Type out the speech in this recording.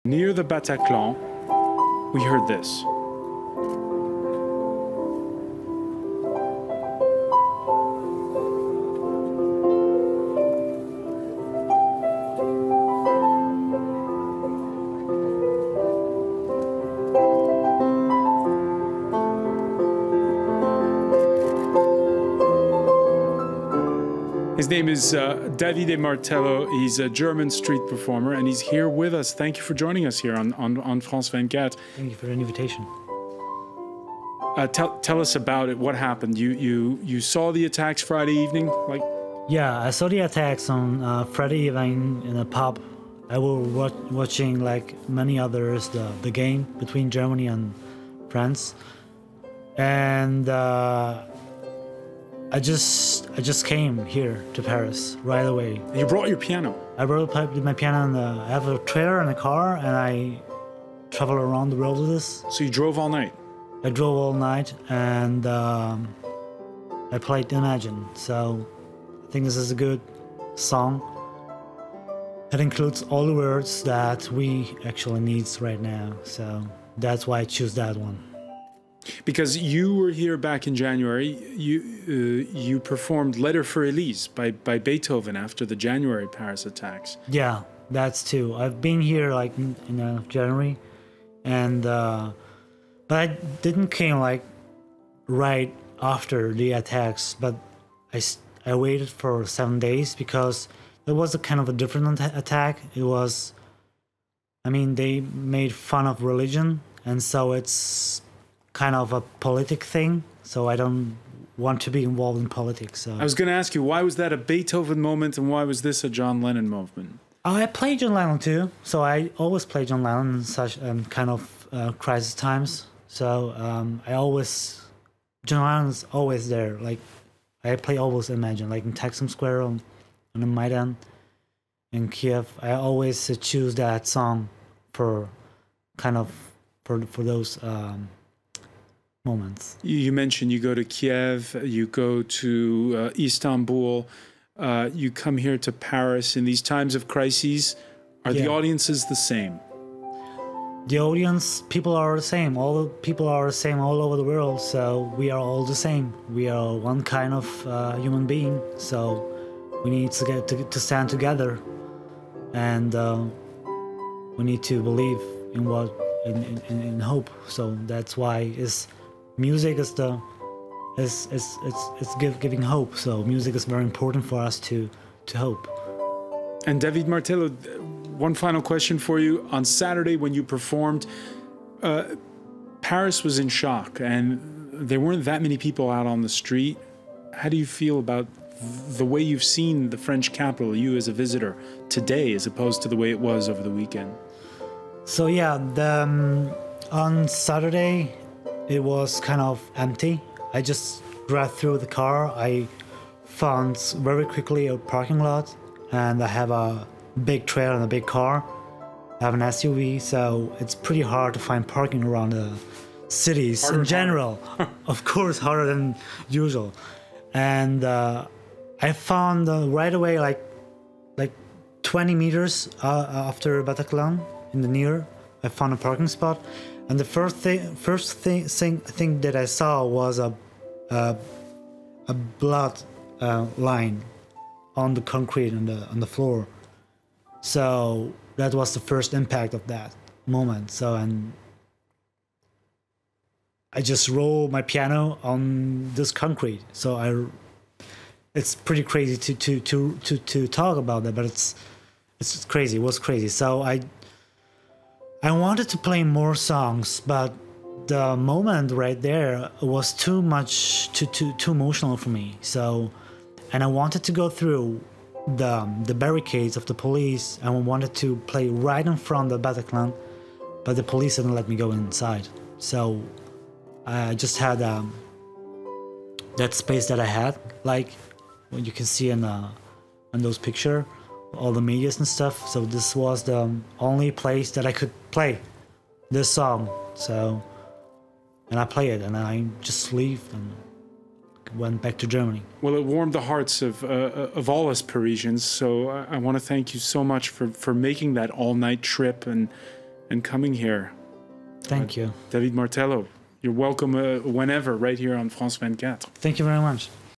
Near the Bataclan, we heard this. His name is Davide Martello. He's a German street performer, and he's here with us. Thank you for joining us here on France 24. Thank you for the invitation. Tell us about it. What happened? You saw the attacks Friday evening? Yeah, I saw the attacks on Friday evening in a pub. I was watching, like many others, the game between Germany and France, and I just came here to Paris right away. You brought your piano. I brought my piano, and I have a trailer and a car, and I travel around the world with this. So you drove all night? I drove all night, and I played Imagine. So I think this is a good song. It includes all the words that we actually need right now. So that's why I choose that one. Because you were here back in January, you performed Letter for Elise by Beethoven after the January Paris attacks. Yeah, that's too. I've been here like in January, and but I didn't came like right after the attacks. But I waited for 7 days because it was a kind of a different attack. It was, I mean, they made fun of religion, and so it's kind of a politic thing, so I don't want to be involved in politics. So I was going to ask you, why was that a Beethoven moment and why was this a John Lennon moment? I play John Lennon too, so I always play John Lennon in such kind of crisis times. So John Lennon's always there. Like I play always Imagine, like in Taksim Square on the Maidan in Kiev. I always choose that song for kind of for those moments. You mentioned you go to Kiev, you go to Istanbul, you come here to Paris. In these times of crises, are the audiences the same? The audience, people are the same. All the people are the same all over the world, so we are all the same. We are one kind of human being, so we need to get to stand together, and we need to believe in hope. So that's why music is giving hope. So music is very important for us to hope. And Davide Martello, one final question for you. On Saturday when you performed, Paris was in shock and there weren't that many people out on the street. How do you feel about the way you've seen the French capital, you as a visitor, today as opposed to the way it was over the weekend? So yeah, on Saturday, it was kind of empty. I just drove through the car. I found very quickly a parking lot, and I have a big trailer and a big car. I have an SUV, so it's pretty hard to find parking around the cities in general. Of course, harder than usual. And I found right away, like 20 meters after Bataclan in the near, I found a parking spot. And the first thing that I saw was a blood line on the concrete on the floor. So that was the first impact of that moment. So and I just roll my piano on this concrete. So it's pretty crazy to talk about that, but it's crazy. It was crazy. So I wanted to play more songs, but the moment right there was too emotional for me. So, and I wanted to go through the barricades of the police, and I wanted to play right in front of the Bataclan, but the police didn't let me go inside. So I just had that space that I had, like what you can see in those pictures, all the medias and stuff. So this was the only place that I could play this song. So, and I play it, and I just leave and went back to Germany. Well, it warmed the hearts of all us Parisians. So I want to thank you so much for making that all-night trip and and coming here. Thank you. Davide Martello, you're welcome whenever, right here on France 24. Thank you very much.